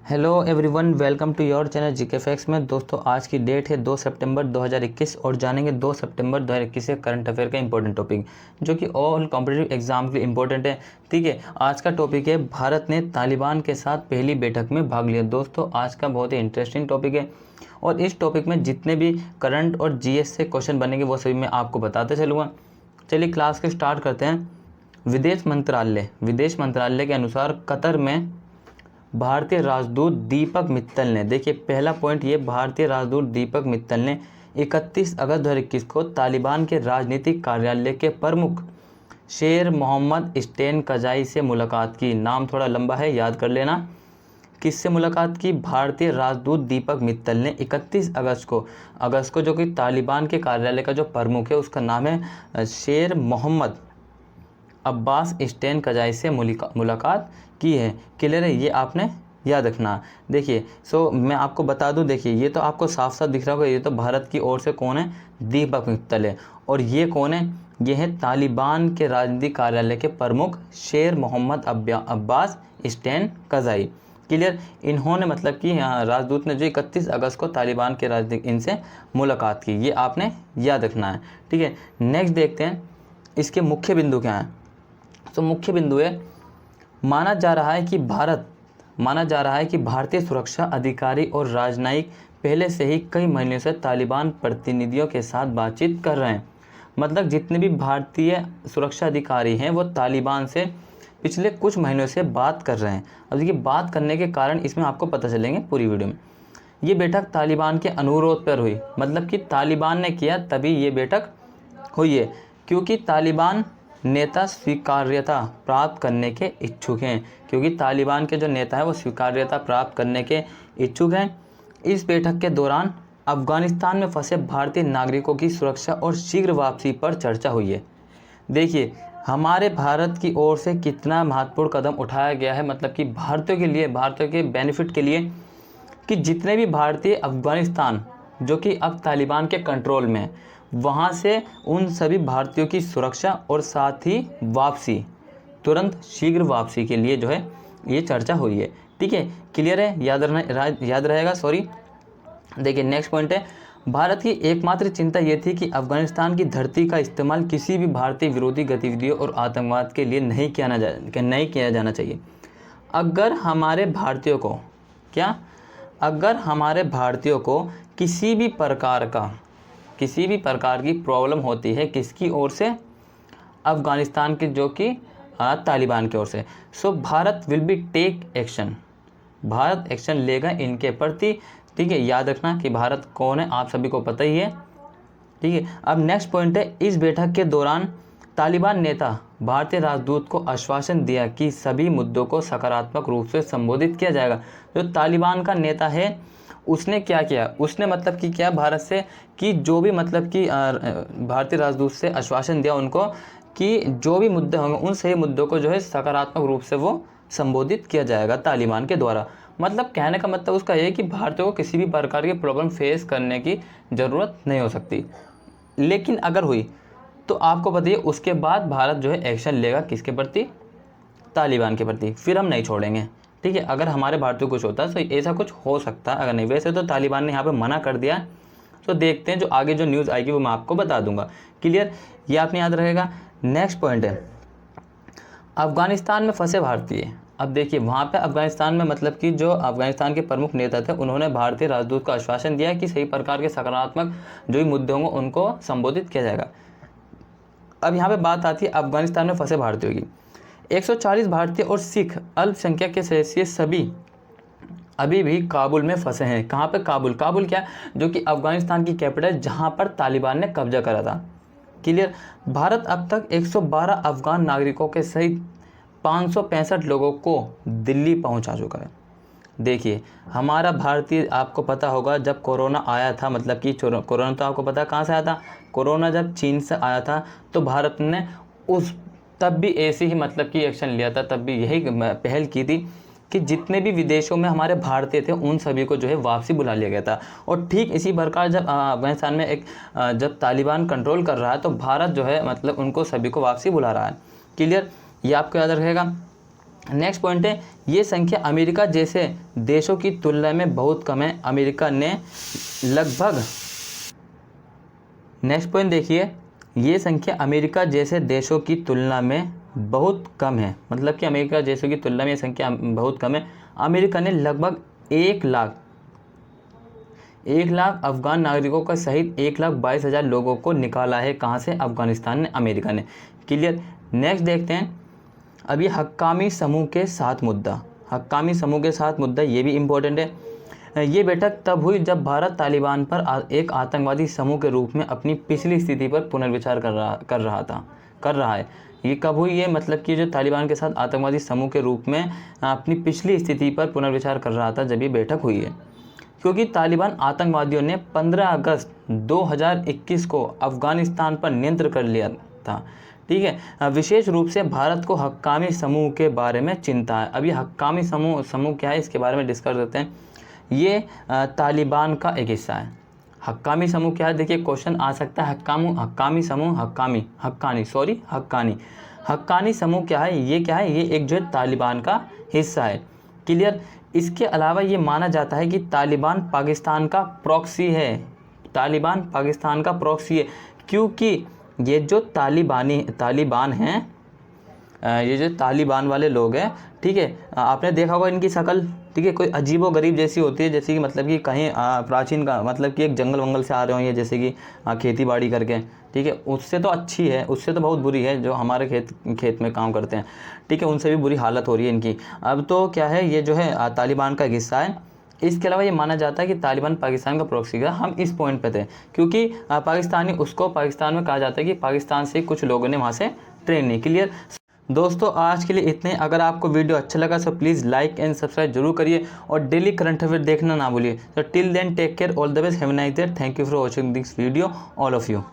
Hello everyone, welcome to your channel GK facts में। दोस्तों, आज की डेट है 2 सितंबर 2021 और जानेंगे 2 सितंबर 2021 के करंट अफेयर का इंपॉर्टेंट टॉपिक जो कि ऑल कॉम्पिटिटिव एग्जाम के लिए इंपॉर्टेंट है। ठीक है, आज का टॉपिक है भारत ने तालिबान के साथ पहली बैठक में भाग लिया। दोस्तों, आज का बहुत ही इंटरेस्टिंग टॉपिक है और इस टॉपिक में जितने भी करंट और जीएस से क्वेश्चन बनेंगे वो सभी मैं आपको बताते चलूँगा। चलिए क्लास के स्टार्ट करते हैं। विदेश मंत्रालय के अनुसार कतर में भारतीय राजदूत दीपक मित्तल ने, देखिए पहला पॉइंट ये, भारतीय राजदूत दीपक मित्तल ने 31 अगस्त 2021 को तालिबान के राजनीतिक कार्यालय के प्रमुख शेर मोहम्मद स्टेन कजाई से मुलाकात की। नाम थोड़ा लंबा है, याद कर लेना। किससे मुलाकात की? भारतीय राजदूत दीपक मित्तल ने 31 अगस्त को जो कि तालिबान के कार्यालय का जो प्रमुख है उसका नाम है शेर मोहम्मद अब्बास स्टेन कजाई से मुलाकात की है। क्लियर है, ये आपने याद रखना। देखिए मैं आपको बता दूं, देखिए ये तो आपको साफ साफ दिख रहा होगा, ये तो भारत की ओर से कौन है? दीपक मित्तल है। और ये कौन है? ये है तालिबान के राजनीतिक कार्यालय के प्रमुख शेर मोहम्मद अब्बास स्टेन कजाई। क्लियर, इन्होंने मतलब कि राजदूत ने जो 31 अगस्त को तालिबान के राजनीतिक इनसे मुलाकात की, ये आपने याद रखना है। ठीक है, नेक्स्ट देखते हैं इसके मुख्य बिंदु क्या हैं। तो मुख्य बिंदु है, माना जा रहा है कि भारतीय सुरक्षा अधिकारी और राजनयिक पहले से ही कई महीनों से तालिबान प्रतिनिधियों के साथ बातचीत कर रहे हैं। मतलब जितने भी भारतीय सुरक्षा अधिकारी हैं वो तालिबान से पिछले कुछ महीनों से बात कर रहे हैं। अब देखिए बात करने के कारण इसमें आपको पता चलेंगे पूरी वीडियो में। ये बैठक तालिबान के अनुरोध पर हुई, मतलब कि तालिबान ने किया तभी ये बैठक हुई है, क्योंकि तालिबान नेता स्वीकार्यता प्राप्त करने के इच्छुक हैं। क्योंकि तालिबान के जो नेता हैं वो स्वीकार्यता प्राप्त करने के इच्छुक हैं। इस बैठक के दौरान अफगानिस्तान में फंसे भारतीय नागरिकों की सुरक्षा और शीघ्र वापसी पर चर्चा हुई है। देखिए हमारे भारत की ओर से कितना महत्वपूर्ण कदम उठाया गया है, मतलब कि भारतीयों के बेनिफिट के लिए, कि जितने भी भारतीय अफगानिस्तान जो कि अब तालिबान के कंट्रोल में है, वहाँ से उन सभी भारतीयों की सुरक्षा और साथ ही वापसी, तुरंत शीघ्र वापसी के लिए जो है ये चर्चा हुई है। ठीक है, क्लियर है, याद रहेगा। देखिए नेक्स्ट पॉइंट है, भारत की एकमात्र चिंता ये थी कि अफगानिस्तान की धरती का इस्तेमाल किसी भी भारतीय विरोधी गतिविधियों और आतंकवाद के लिए नहीं किया जाना चाहिए। अगर हमारे भारतीयों को किसी भी प्रकार की प्रॉब्लम होती है, किसकी ओर से? अफगानिस्तान के जो कि तालिबान की ओर से, so Bharat will be take action, Bharat action लेगा इनके प्रति। ठीक है, याद रखना कि भारत कौन है, आप सभी को पता ही है। ठीक है, अब नेक्स्ट पॉइंट है, इस बैठक के दौरान तालिबान नेता भारतीय राजदूत को आश्वासन दिया कि सभी मुद्दों को सकारात्मक रूप से संबोधित किया जाएगा। जो तालिबान का नेता है उसने क्या किया? उसने मतलब कि क्या भारत से कि जो भी मतलब कि भारतीय राजदूत से आश्वासन दिया उनको कि जो भी मुद्दे होंगे उन सही मुद्दों को जो है सकारात्मक रूप से वो संबोधित किया जाएगा तालिबान के द्वारा। मतलब कहने का मतलब उसका ये है कि भारतीयों को किसी भी प्रकार की प्रॉब्लम फेस करने की ज़रूरत नहीं हो सकती, लेकिन अगर हुई तो आपको बताइए उसके बाद भारत जो है एक्शन लेगा किसके प्रति? तालिबान के प्रति। फिर हम नहीं छोड़ेंगे। ठीक है, अगर हमारे भारतीयों कुछ होता है तो ऐसा कुछ हो सकता है, अगर नहीं। वैसे तो तालिबान ने यहाँ पे मना कर दिया, तो देखते हैं जो आगे जो न्यूज़ आएगी वो मैं आपको बता दूंगा। क्लियर, ये आपने याद रहेगा। नेक्स्ट पॉइंट है, अफगानिस्तान में फंसे भारतीय। अब देखिए वहाँ पे अफगानिस्तान में मतलब कि जो अफगानिस्तान के प्रमुख नेता थे उन्होंने भारतीय राजदूत को आश्वासन दिया कि सही प्रकार के सकारात्मक जो भी मुद्दे होंगे उनको संबोधित किया जाएगा। अब यहाँ पे बात आती है अफगानिस्तान में फंसे भारतीयों की। 140 भारतीय और सिख अल्पसंख्यक के सदस्य सभी अभी भी काबुल में फंसे हैं। कहाँ पे? काबुल क्या? जो कि अफगानिस्तान की कैपिटल, जहाँ पर तालिबान ने कब्जा करा था। क्लियर, भारत अब तक 112 अफगान नागरिकों के सहित 565 लोगों को दिल्ली पहुँचा चुका है। देखिए हमारा भारतीय, आपको पता होगा जब कोरोना आया था, मतलब कि कोरोना तो आपको पता कहाँ से आया था? कोरोना जब चीन से आया था तो भारत ने तब भी ऐसे ही मतलब कि एक्शन लिया था, तब भी यही पहल की थी कि जितने भी विदेशों में हमारे भारतीय थे उन सभी को जो है वापसी बुला लिया गया था। और ठीक इसी प्रकार जब अफगानिस्तान में जब तालिबान कंट्रोल कर रहा है तो भारत जो है मतलब उनको सभी को वापसी बुला रहा है। क्लियर, ये आपको याद रखेगा। नेक्स्ट पॉइंट है, ये संख्या अमेरिका जैसे देशों की तुलना में बहुत कम है। अमेरिका ने लगभग, नेक्स्ट पॉइंट देखिए, ये संख्या अमेरिका जैसे देशों की तुलना में बहुत कम है, मतलब कि अमेरिका जैसों की तुलना में ये संख्या बहुत कम है। अमेरिका ने लगभग 1 लाख अफगान नागरिकों का सहित 1,22,000 लोगों को निकाला है। कहाँ से? अफगानिस्तान ने, अमेरिका ने। क्लियर। नेक्स्ट देखते हैं अभी हक्कामी समूह के साथ मुद्दा। हक्कामी समूह के साथ मुद्दा ये भी इम्पोर्टेंट है। ये बैठक तब हुई जब भारत तालिबान पर एक आतंकवादी समूह के रूप में अपनी पिछली स्थिति पर पुनर्विचार कर रहा है। ये कब हुई? ये मतलब कि जो तालिबान के साथ आतंकवादी समूह के रूप में अपनी पिछली स्थिति पर पुनर्विचार कर रहा था, जब ये बैठक हुई है। क्योंकि तालिबान आतंकवादियों ने 15 अगस्त 2021 को अफगानिस्तान पर नियंत्रण कर लिया था। ठीक है। विशेष रूप से भारत को हक्कामी समूह के बारे में चिंता है। अभी हक्कामी समूह क्या है, इसके बारे में डिस्कस करते हैं। ये तालिबान का एक हिस्सा है। हक्कामी समूह क्या है? देखिए क्वेश्चन आ सकता है, हक्कानी समूह क्या है? ये क्या है? ये एक जो है तालिबान का हिस्सा है। क्लियर। इसके अलावा ये माना जाता है कि तालिबान पाकिस्तान का प्रॉक्सी है। तालिबान पाकिस्तान का प्रॉक्सी है, क्योंकि ये जो तालिबान हैं, ये जो तालिबान वाले लोग हैं, ठीक है, आपने देखा होगा इनकी शक्ल, ठीक है, कोई अजीबो गरीब जैसी होती है, जैसे कि मतलब कि कहीं प्राचीन का मतलब कि एक जंगल वंगल से आ रहे हो ये, जैसे कि खेती बाड़ी करके, ठीक है, उससे तो अच्छी है, उससे तो बहुत बुरी है जो हमारे खेत में काम करते हैं, ठीक है, उनसे भी बुरी हालत हो रही है इनकी। अब तो क्या है, ये जो है तालिबान का एक हिस्सा है। इसके अलावा ये माना जाता है कि तालिबान पाकिस्तान का प्रॉक्सी है। हम इस पॉइंट पे थे क्योंकि पाकिस्तान में कहा जाता है कि पाकिस्तान से कुछ लोगों ने वहाँ से ट्रेनिंग। क्लियर। दोस्तों आज के लिए इतने। अगर आपको वीडियो अच्छा लगा तो प्लीज़ लाइक एंड सब्सक्राइब जरूर करिए और डेली करंट अफेयर देखना ना भूलिए। तो till then take care, all the best, have a nice day, thank you for watching this video all of you.